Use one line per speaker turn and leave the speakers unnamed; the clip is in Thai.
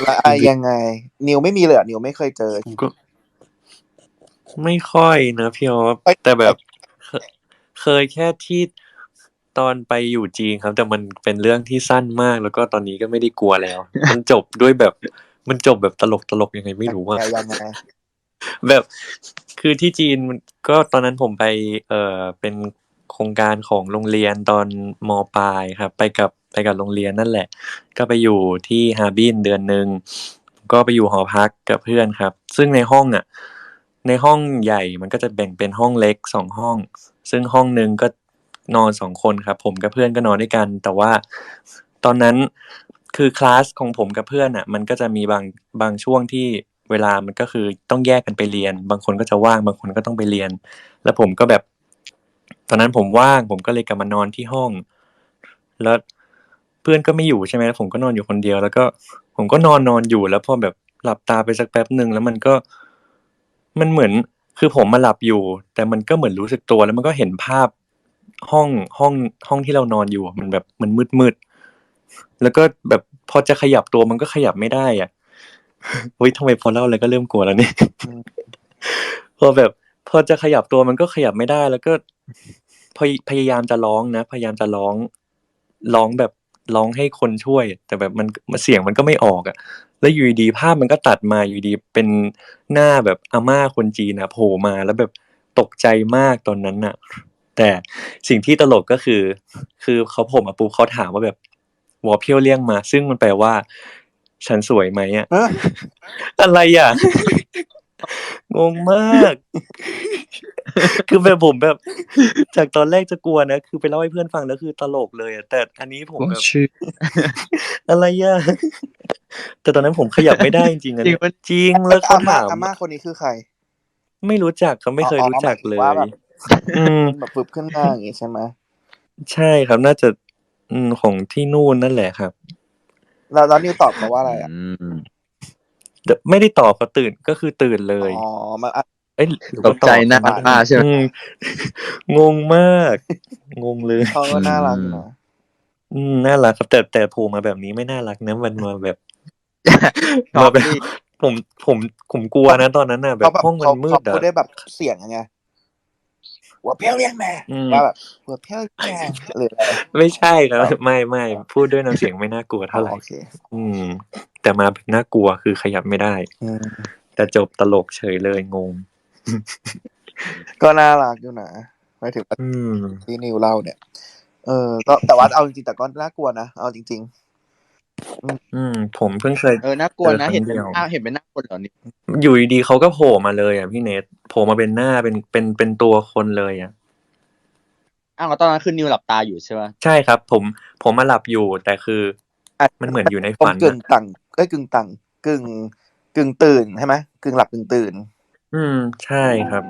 แล้วยังไงนิวไม่มีเลยนิวไม่เคยเจอ
ผมก็ไม่ค่อยนะพี่ออฟแต่แบบเคยแค่ที่ตอนไปอยู่จีนครับแต่มันเป็นเรื่องที่สั้นมากแล้วก็ตอนนี้ก็ไม่ได้กลัวแล้วมันจบด้วยแบบมันจบแบบตลกยังไงไม่รู้อะ
ยังไง
แบบคือที่จีนก็ตอนนั้นผมไปเป็นโครงการของโรงเรียนตอนมปลายครับไปกับโรงเรียนนั่นแหละก็ไปอยู่ที่ฮาร์บินเดือนหนึ่งก็ไปอยู่หอพักกับเพื่อนครับซึ่งในห้องในห้องใหญ่มันก็จะแบ่งเป็นห้องเล็ก2ห้องซึ่งห้องนึงก็นอน2คนครับผมกับเพื่อนก็นอนด้วยกันแต่ว่าตอนนั้นคือคลาสของผมกับเพื่อนอ่ะมันก็จะมีบางช่วงที่เวลามันก็คือต้องแยกกันไปเรียนบางคนก็จะว่างบางคนก็ต้องไปเรียนแล้วผมก็แบบตอนนั้นผมว่างผมก็เลยกลับมานอนที่ห้องแล้วเพื่อนก็ไม่อยู่ใช่ไหมแล้วผมก็นอนอยู่คนเดียวแล้วก็ผมก็นอนอยู่แล้วพอแบบหลับตาไปสักแป๊บหนึ่งแล้วมันเหมือนคือผมมาหลับอยู่แต่มันก็เหมือนรู้สึกตัวแล้วมันก็เห็นภาพห้องห้องห้องที่เรานอนอยู่มันแบบมันมืดๆแล้วก็แบบพอจะขยับตัวมันก็ขยับไม่ได้อ่ะเฮ้ยทำไมพอเล่าอะไรก็เริ่มกลัวแล้วเนี่ยพอแบบพอจะขยับตัวมันก็ขยับไม่ได้แล้วก็พยายามจะร้องนะพยายามจะร้องแบบร้องให้คนช่วยแต่แบบมันเสียงมันก็ไม่ออกอ่ะแล้วอยู่ดีๆภาพมันก็ตัดมาอยู่ดีเป็นหน้าแบบอาม่าคนจีนอ่ะโผล่มาแล้วแบบตกใจมากตอนนั้นน่ะแต่สิ่งที่ตลกก็คือเขาโผล่มาปุ๊บเขาถามว่าแบบหวอเพี้ยวเลี่ยงมาซึ่งมันแปลว่าฉันสวยไหมอ่ะอะไรอ่ะงงมาก คือแบบผมแบบจากตอนแรกจะกลัวนะคือไปเล่าให้เพื่อนฟังแล้วคือตลกเลยอะแต่อันนี้ผมแบบ
ชื่อ
อะไรอะแต่ตอนนั้นผมขยับไม่ได้จริงๆอะเนี่ยจริงแล้วเขาถาม
อาม่าคนนี้คือใคร
ไม่รู้จักเขาไม่เคยรู้จักเลย
มันแบบฟึบขึ้นมาอย่างงี้ใช่ไหม
ใช่ครับน่าจะของที่นู่นนั่นแหละครับ
แล้วนิวตอบเขาว่าอะไรอ่ะ
ไม่ได้ตอบเขาตื่นก็คือตื่นเลย
มัน
เอ้ยหรือ
ต
ว่าก ต
ใจ
อบ
หน้าป้าใช่ไหม
งงมากงงเลย
เขาก็น่ารักนะ
น่ารักครับแต่โผล่มาแบบนี้ไม่น่ารักนะมันมาแบบ
ชอ
มา
บ
แบบ
ดิ
ผมผมกลัวนะตอนนั้นน่ะแบบห้องมันมืด
พู
อ่ะ
ดได้แบบเสียงยังไงหัวเพี้ยวเรียกแม่แบบหัวเพี้ยวแม่หรืออะไร
ไม่ใช่ครับไม่พูดด้วยน้ำเสียงไม่น่ากลัวเท่าไหร่แต่มาแบบน่ากลัวคือขยับไม่ได้แต่จบตลกเฉยเลยงง
ก็น่ารักอยู่นะหมายถึงที่นิวเล่าเนี่ยก็แต่ว่าเอาจริงๆแต่ก็น่ากลัวนะเอาจริง
ผมเพิ่งเคย
น่ากลัวนะเห็น
เดียว
เห็นเป็นหน้าคนเหรอนี่
อยู่ดีๆเขาก็โผล่มาเลยอ่ะพี่เนทโผล่มาเป็นหน้าเป็นตัวคนเลยอ่ะ
แล้วตอนนั้นคือนิวหลับตาอยู่ใช่ป่ะ
ใช่ครับผมมาหลับอยู่แต่คือมันเหมือนอยู่ในฝัน
กึ่งต่างกึ่งต่างกึ่งตื่นใช่ไหมกึ่งหลับกึ่งตื่น
ใช่ครับ